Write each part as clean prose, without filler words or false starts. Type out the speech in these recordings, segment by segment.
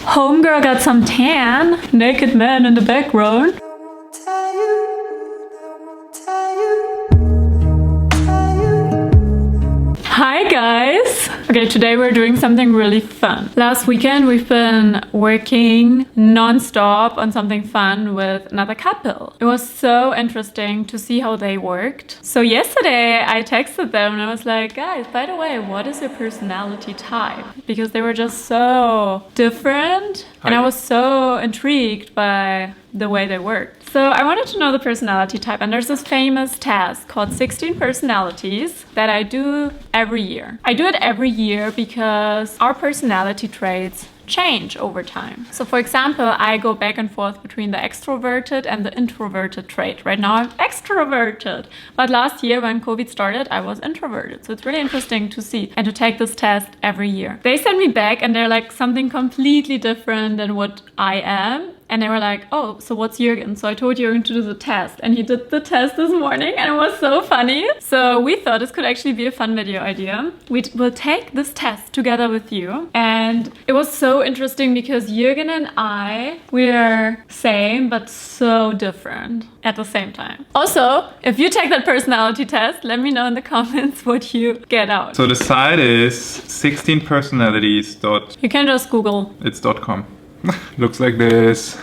Homegirl got some tan. Naked man in the background. Hi guys! Okay, today we're doing something really fun. Last weekend we've been working non-stop on something fun with another couple. It was so interesting to see how they worked. So yesterday I texted them and I was like, guys, by the way, what is your personality type? Because they were just so different and I was so intrigued by the way they worked. So I wanted to know the personality type, and there's this famous test called 16 personalities that I do every year. I do it every year because our personality traits change over time. So for example, I go back and forth between the extroverted and the introverted trait. Right now I'm extroverted, but last year when COVID started, I was introverted. So it's really interesting to see and to take this test every year. They send me back and they're like something completely different than what I am. And they were like, oh, so what's Jurgen? So I told Jurgen to do the test. And he did the test this morning and it was so funny. So we thought this could actually be a fun video idea. We will take this test together with you. And it was so interesting because Jurgen and I, we're same but so different at the same time. Also, if you take that personality test, let me know in the comments what you get out. So the site is 16personalities. You can just Google. It's .com. Looks like this.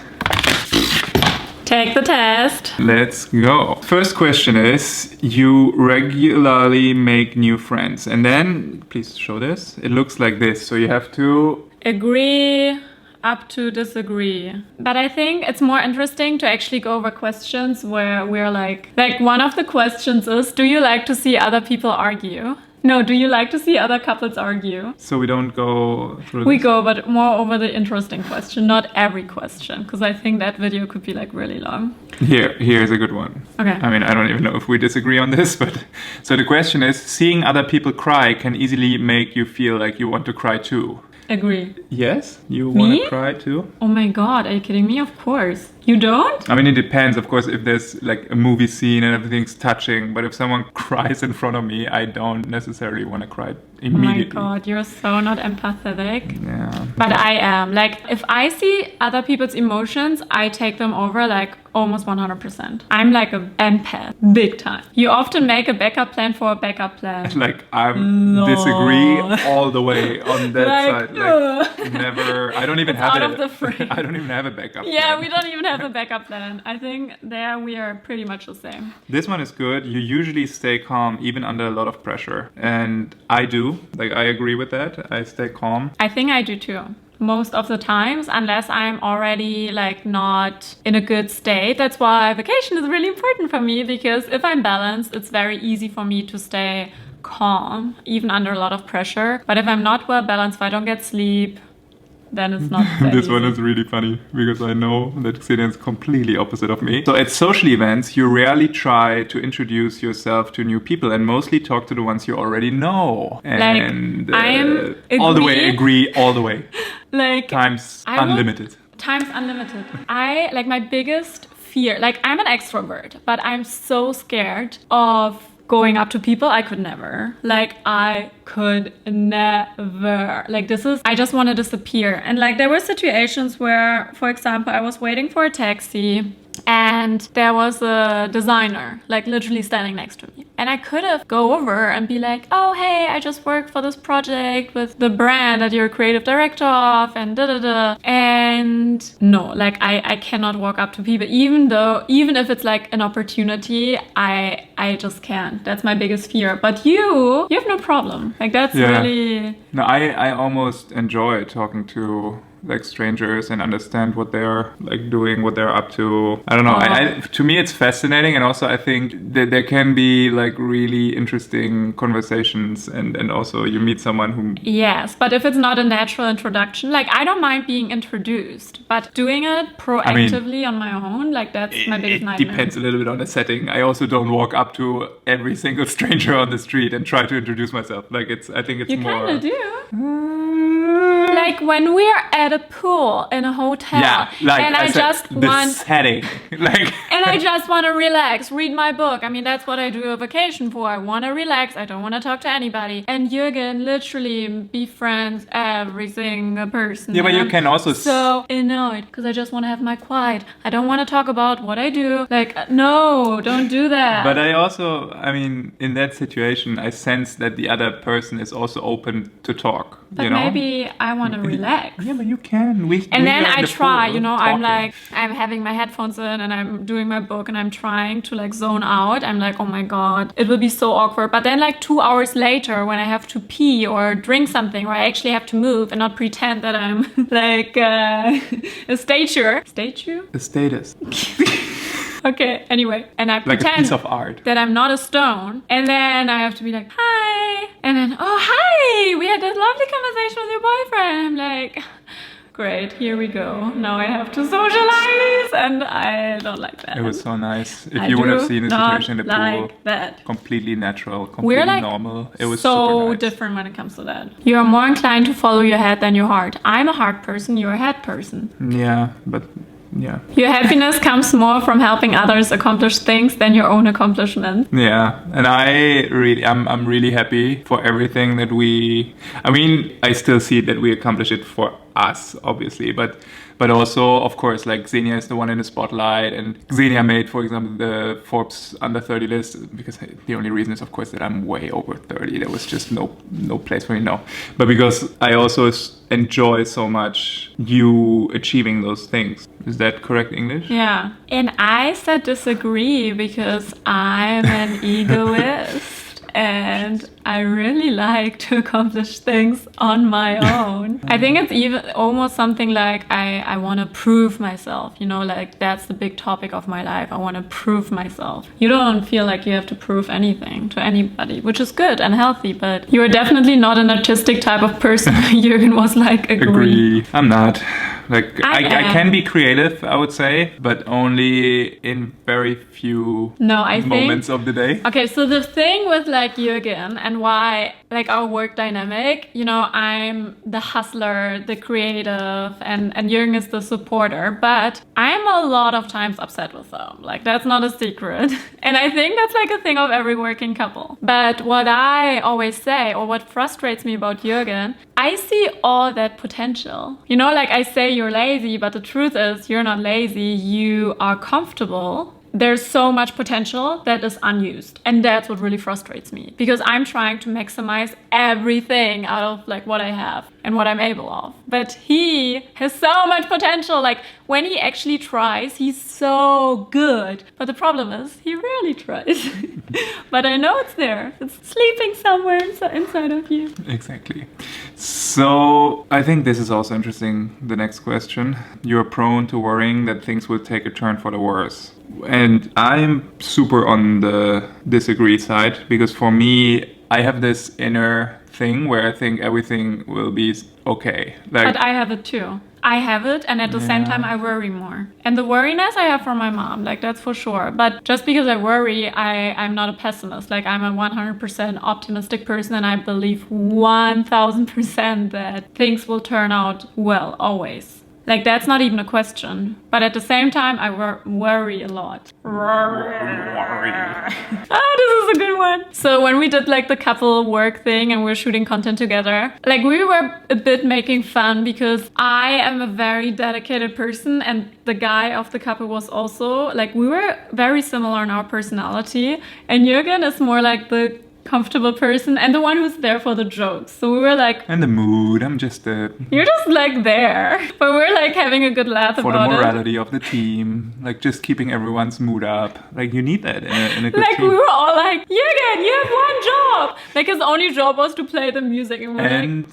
Take the test. Let's go. First question is, you regularly make new friends. And then, please show this. It looks like this. So you have to agree up to disagree. But I think it's more interesting to actually go over questions where we're like one of the questions is, do you like to see other people argue? No, do you like to see other couples argue? So we don't go through We this. go, but more over the interesting question, not every question, because I think that video could be like really long. Here's a good one. Okay. I mean, I don't even know if we disagree on this, but so the question is, seeing other people cry can easily make you feel like you want to cry too. Agree. Yes? You want Me? to cry too? Oh my god, are you kidding me? Of course. You don't? I mean, it depends, of course, if there's like a movie scene and everything's touching, but if someone cries in front of me, I don't necessarily want to cry immediately. Oh my god, you're so not empathetic. Yeah. But I am. Like, if I see other people's emotions, I take them over like almost 100%. I'm like an empath, big time. You often make a backup plan for a backup plan. Like, I No. disagree all the way on that Like, side. Like, never. I don't even have out it. of the frame. I don't even have a backup. Yeah, plan. we don't even have a backup plan. I think there we are pretty much the same. This one is good. You usually stay calm even under a lot of pressure, and I do. Like, I agree with that. I stay calm. I think I do too. Most of the times, unless I'm already like not in a good state. That's why vacation is really important for me, because if I'm balanced, it's very easy for me to stay calm, even under a lot of pressure. But if I'm not well balanced, if I don't get sleep, then it's not that This one easy. is really funny because I know that Xenia is completely opposite of me. So at social events, you rarely try to introduce yourself to new people and mostly talk to the ones you already know. And I'm all the way, agree all the way. Like Times unlimited. Times unlimited. I like my biggest fear. Like, I'm an extrovert, but I'm so scared of going up to people. I could never. Like, I could never. Like, I just want to disappear. And like, there were situations where, for example, I was waiting for a taxi and there was a designer like literally standing next to me, and I could have go over and be like, oh hey, I just worked for this project with the brand that you're a creative director of, and da. And no, like I cannot walk up to people, even if it's like an opportunity, I just can't. That's my biggest fear. But you have no problem. Like, that's really... No, I almost enjoy talking to like strangers and understand what they're like doing, what they're up to. I don't know. To me, it's fascinating, and also I think that there can be like really interesting conversations, and also you meet someone who. Yes, but if it's not a natural introduction, like I don't mind being introduced, but doing it proactively on my own, like that's my biggest nightmare. It depends a little bit on the setting. I also don't walk up to every single stranger on the street and try to introduce myself. Like I think it's You more. kind of do. Like when we're at a pool in a hotel, and I just want setting, like, and I just want to relax, read my book. I mean, that's what I do a vacation for. I want to relax. I don't want to talk to anybody. And Jurgen literally befriends every single person. Yeah, but you can also so annoyed because I just want to have my quiet. I don't want to talk about what I do. Like, no, don't do that. But I mean, in that situation, I sense that the other person is also open to talk. But you know? Maybe I want to relax. Yeah, but you can. And then I try, you know, I'm like, I'm having my headphones in and I'm doing my book and I'm trying to like zone out. I'm like, oh my God, it will be so awkward. But then like 2 hours later when I have to pee or drink something where I actually have to move and not pretend that I'm like a statue. Statue? A status. Okay, anyway, and I like pretend a piece of art that I'm not a stone, and then I have to be like, hi, and then, oh, hi, we had this lovely conversation with your boyfriend. I'm like, great, here we go. Now I have to socialize, and I don't like that. It was so nice. If you would have seen the situation in the pool, that. Completely natural, completely like normal. It was so nice. Different when it comes to that. You are more inclined to follow your head than your heart. I'm a heart person, you're a head person. Yeah, but yeah. Your happiness comes more from helping others accomplish things than your own accomplishments. Yeah, and I'm really happy for everything that I still see that we accomplish it for us, obviously, but also, of course, like Xenia is the one in the spotlight, and Xenia made, for example, the Forbes under 30 list, because the only reason is, of course, that I'm way over 30. There was just no place for me now. But because I also enjoy so much you achieving those things. Is that correct English? Yeah. And I said disagree because I'm an egoist. And I really like to accomplish things on my own. I think it's even almost something like I want to prove myself, you know, like that's the big topic of my life. I want to prove myself. You don't feel like you have to prove anything to anybody, which is good and healthy, but you're definitely not an artistic type of person. Jurgen was like, agree. I'm not. Like I can be creative, I would say, but only in very few moments of the day. Okay, so the thing with like Jurgen and why like our work dynamic, you know, I'm the hustler, the creative, and Jurgen is the supporter, but I'm a lot of times upset with them. Like that's not a secret. And I think that's like a thing of every working couple. But what I always say, or what frustrates me about Jurgen, I see all that potential. You know, like I say you're lazy, but the truth is you're not lazy, you are comfortable. There's so much potential that is unused. And that's what really frustrates me because I'm trying to maximize everything out of like what I have and what I'm able of. But he has so much potential. Like when he actually tries, he's so good. But the problem is he rarely tries. But I know it's there. It's sleeping somewhere inside of you. Exactly. So I think this is also interesting. The next question. You're prone to worrying that things will take a turn for the worse. And I'm super on the disagree side because for me, I have this inner thing where I think everything will be okay. Like, but I have it too. I have it, and at the same time I worry more. And the worriness I have from my mom, like that's for sure. But just because I worry, I'm not a pessimist. Like I'm a 100% optimistic person, and I believe 1000% that things will turn out well, always. Like that's not even a question. But at the same time, I worry a lot. This is a good one. So when we did like the couple work thing and we're shooting content together, like we were a bit making fun because I am a very dedicated person and the guy of the couple was also, like we were very similar in our personality, and Jurgen is more like the comfortable person and the one who's there for the jokes. So we were like, and the mood, you're just like there, but we're like having a good laugh for about the morality of the team, like just keeping everyone's mood up. Like you need that in a good like team. We were all like, Jurgen, you have one job. Like his only job was to play the music, and we're like,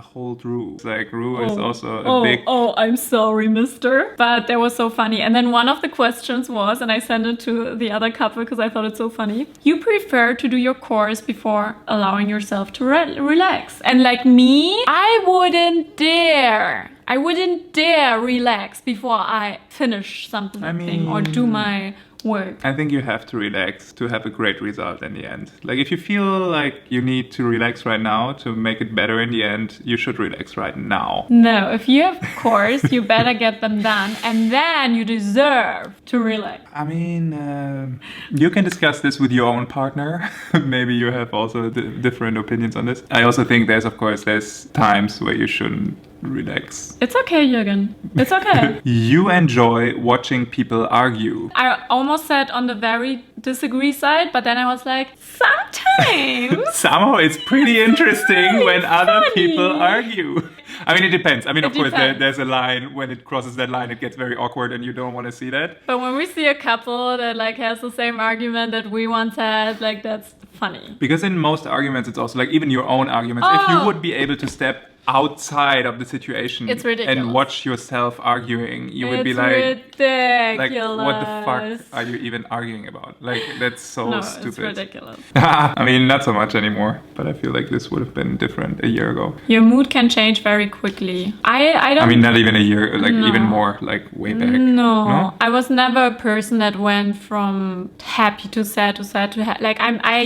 hold Rue. Like Rue is also a big... Oh, I'm sorry, mister. But that was so funny. And then one of the questions was, and I sent it to the other couple because I thought it's so funny, you prefer to do your chores before allowing yourself to relax. And like me, I wouldn't dare. I wouldn't dare relax before I finish something or do my work. I think you have to relax to have a great result in the end. Like if you feel like you need to relax right now to make it better in the end, you should relax right now. No, if you have course, you better get them done and then you deserve to relax. I mean, you can discuss this with your own partner. Maybe you have also different opinions on this. I also think there's times where you shouldn't relax. It's okay, Jurgen. It's okay. You enjoy watching people argue. I almost said on the very disagree side, but then I was like, sometimes. Somehow it's pretty interesting when other people argue. I mean, it depends. I mean, of course, there's a line. When it crosses that line, it gets very awkward and you don't want to see that. But when we see a couple that like has the same argument that we once had, like that's funny. Because in most arguments, it's also like even your own arguments. If you would be able to step outside of the situation it's ridiculous. And watch yourself arguing, you would be like, ridiculous. What the fuck are you even arguing about? Like, that's so stupid. It's ridiculous. I mean, not so much anymore, but I feel like this would have been different a year ago. Your mood can change very quickly. I mean, not even a year, like even more, like way back. No, I was never a person that went from happy to sad to sad to happy. Like I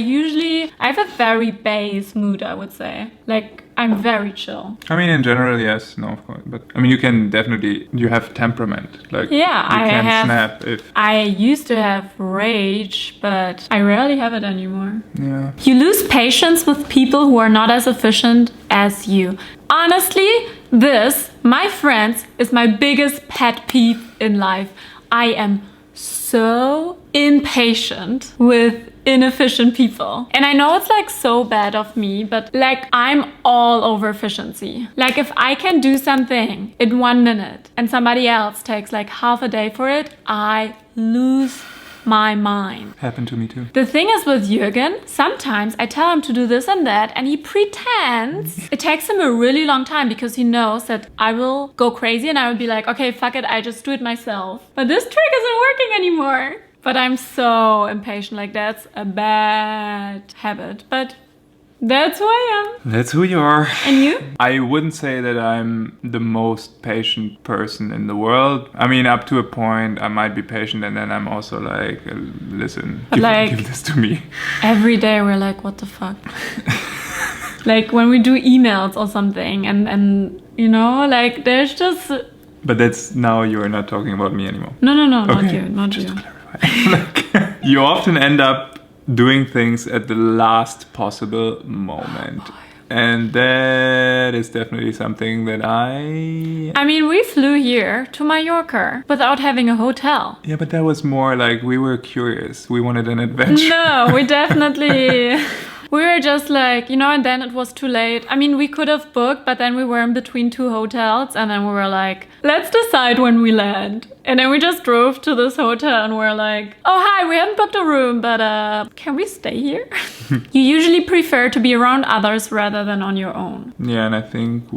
have a very base mood, I would say. Like I'm very chill. I mean, in general, yes, no, of course. But I mean, you have temperament. Like, yeah, you can snap if. I used to have rage, but I rarely have it anymore. Yeah. You lose patience with people who are not as efficient as you. Honestly, this, my friends, is my biggest pet peeve in life. I am so impatient with inefficient people. And I know it's like so bad of me, but like I'm all over efficiency. Like if I can do something in 1 minute and somebody else takes like half a day for it, I lose my mind. Happened to me too. The thing is with Jurgen, sometimes I tell him to do this and that and he pretends. It takes him a really long time because he knows that I will go crazy and I will be like, okay, fuck it, I just do it myself. But this trick isn't working anymore. But I'm so impatient, like that's a bad habit. But that's who I am. That's who you are. And you? I wouldn't say that I'm the most patient person in the world. I mean, up to a point, I might be patient and then I'm also like, listen, give this to me. Every day we're like, what the fuck? Like when we do emails or something and you know, like there's just... But that's now you're not talking about me anymore. No, not you. Like, you often end up doing things at the last possible moment. And that is definitely something that I mean, we flew here to Mallorca without having a hotel. Yeah, but that was more like we were curious. We wanted an adventure. No, we definitely... We were just like, you know, and then it was too late. I mean, we could have booked, but then we were in between 2 hotels. And then we were like, let's decide when we land. And then we just drove to this hotel and we're like, oh, hi, we haven't booked a room, but can we stay here? You usually prefer to be around others rather than on your own. Yeah, and I think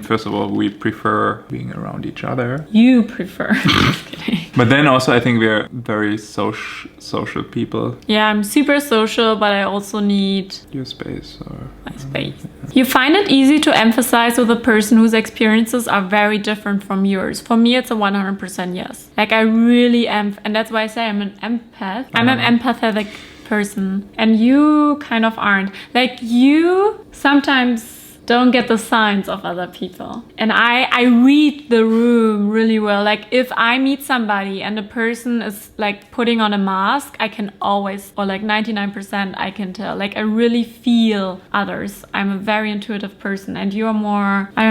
first of all, we prefer being around each other. You prefer. Just kidding. But then also I think we're very social people. Yeah, I'm super social, but I also need... Your space. My space. You find it easy to emphasize with a person whose experiences are very different from yours. For me, it's a 100% yes. Like I really am, and that's why I say I'm an empath. I'm an empathetic person, and you kind of aren't. Like you sometimes don't get the signs of other people. And I read the room really well. Like if I meet somebody and the person is like putting on a mask, I can always, or like 99% I can tell. Like I really feel others. I'm a very intuitive person and you're more, I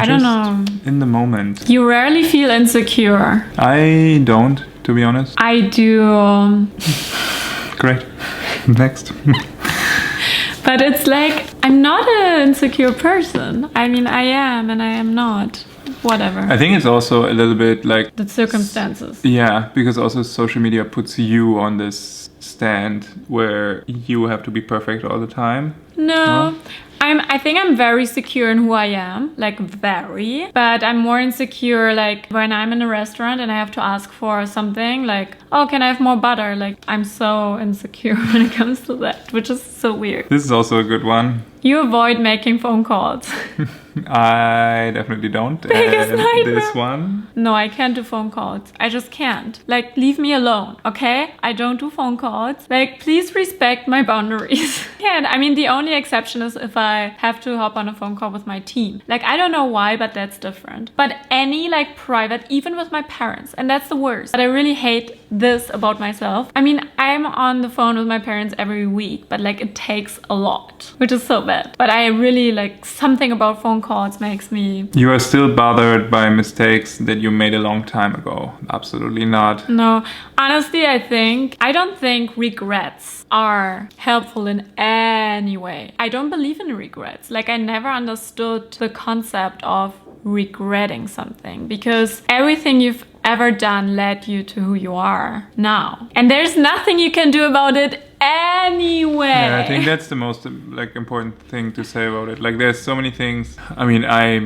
don't know. In the moment. You rarely feel insecure. I don't, to be honest. I do. Great. Next. But it's like, I'm not an insecure person. I mean, I am and I am not. Whatever. I think it's also a little bit like... the circumstances. Yeah, because also social media puts you on this stand where you have to be perfect all the time. No. I think I'm very secure in who I am, like very, but I'm more insecure like when I'm in a restaurant and I have to ask for something like, oh, can I have more butter? Like I'm so insecure when it comes to that, which is so weird. This is also a good one. You avoid making phone calls. I definitely don't. Biggest nightmare. This one. No, I can't do phone calls. I just can't. Like, leave me alone, okay? I don't do phone calls. Like, please respect my boundaries. Can't. I mean, the only exception is if I have to hop on a phone call with my team. Like, I don't know why, but that's different. But any like private, even with my parents, and that's the worst. But I really hate this about myself. I mean, I'm on the phone with my parents every week, but like it takes a lot, which is so bad. But I really like something about phone calls makes me... You are still bothered by mistakes that you made a long time ago. Absolutely not. No, honestly, I don't think regrets are helpful in any way. I don't believe in regrets. Like, I never understood the concept of regretting something, because everything you've ever done led you to who you are now, and there's nothing you can do about it anyway. Yeah, I think that's the most like important thing to say about it. Like, there's so many things. I mean, I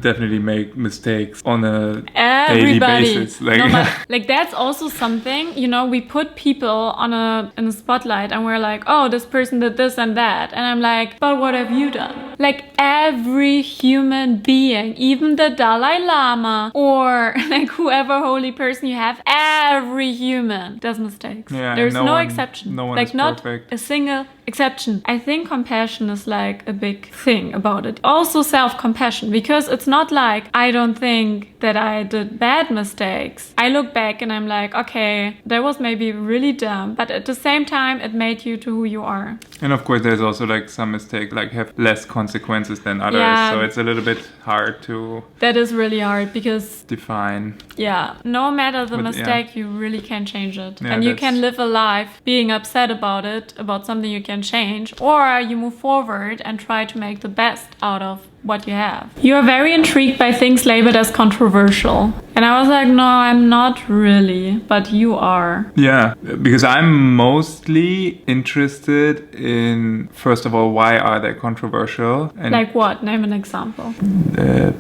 definitely make mistakes on a daily basis. Like, no, but, like, that's also something, you know, we put people in a spotlight and we're like, oh, this person did this and that, and I'm like, but what have you done? Like, every human being, even the Dalai Lama or like whoever holy person you have, every human does mistakes. Yeah, there's no exception. No one like, is not perfect. a single exception. I think compassion is like a big thing about it. Also self-compassion, because it's not like I don't think that I did bad mistakes. I look back and I'm like, okay, that was maybe really dumb, but at the same time it made you to who you are. And of course there's also like some mistakes like have less consequences than others. Yeah. So it's a little bit hard to That is really hard, because define. yeah, no matter the But, mistake, you really can change it. Yeah, and you that's- can live a life being upset about it, about something you can change, or you move forward and try to make the best out of what you have. You are very intrigued by things labeled as controversial. And I was like, no, I'm not really, but you are. Yeah, because I'm mostly interested in, first of all, why are they controversial? And Like what? Name an example.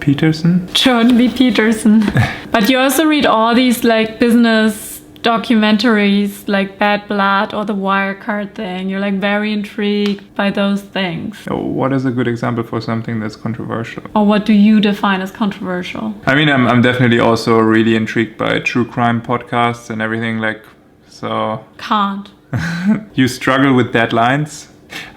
Peterson? Jordan B. Peterson. But you also read all these like business documentaries like Bad Blood or the Wirecard thing. You're like very intrigued by those things. What is a good example for something that's controversial? Or what do you define as controversial? I mean, I'm definitely also really intrigued by true crime podcasts and everything, like, so... Can't. You struggle with deadlines?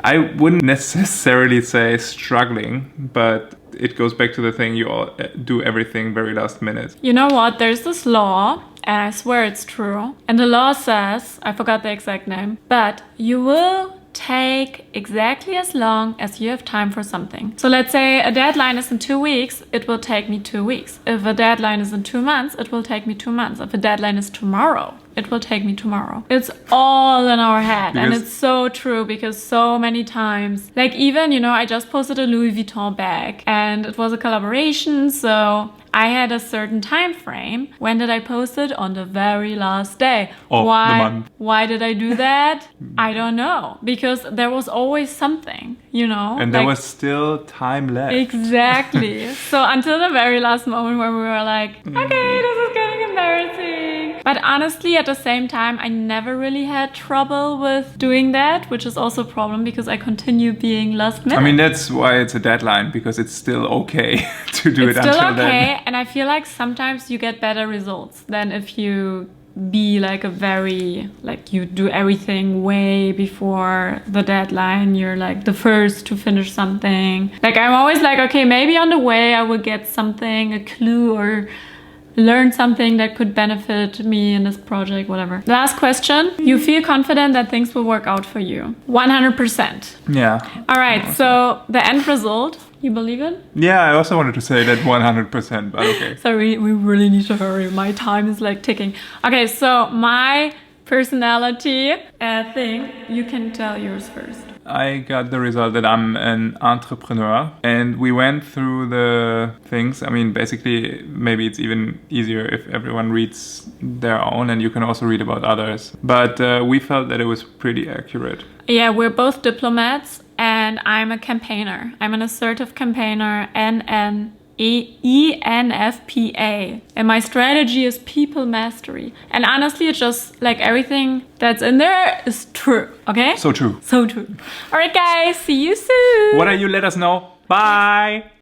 I wouldn't necessarily say struggling, but it goes back to the thing, you all do everything very last minute. You know what? There's this law, and I swear it's true. And the law says, I forgot the exact name, but you will take exactly as long as you have time for something. So let's say a deadline is in 2 weeks, it will take me 2 weeks. If a deadline is in 2 months, it will take me 2 months. If a deadline is tomorrow, it will take me tomorrow. It's all in our head. And it's so true, because so many times, like even, you know, I just posted a Louis Vuitton bag and it was a collaboration. So I had a certain time frame. When did I post it? On the very last day. Of the month. Why did I do that? I don't know. Because there was always something, you know? And there was still time left. Exactly. So until the very last moment where we were like, okay, this is getting embarrassing. But honestly, at the same time, I never really had trouble with doing that, which is also a problem because I continue being last minute. I mean, that's why it's a deadline, because it's still okay to do it It's still until okay, then. and I feel like sometimes you get better results than if you be like a very, like you do everything way before the deadline. You're like the first to finish something. Like I'm always like, okay, maybe on the way I will get something, a clue, or learn something that could benefit me in this project, whatever. Last question. You feel confident that things will work out for you? 100%. Yeah. All right, so the end result, you believe it? Yeah, I also wanted to say that 100%, but okay. Sorry, we really need to hurry. My time is like ticking. Okay, so my personality thing, you can tell yours first. I got the result that I'm an entrepreneur, and we went through the things. I mean, basically, maybe it's even easier if everyone reads their own, and you can also read about others. But we felt that it was pretty accurate. Yeah, we're both diplomats, and I'm a campaigner. I'm an assertive campaigner, ENFPA. And my strategy is people mastery. And honestly, it's just like everything that's in there is true, okay? So true. So true. All right, guys, see you soon. What are you? Let us know. Bye.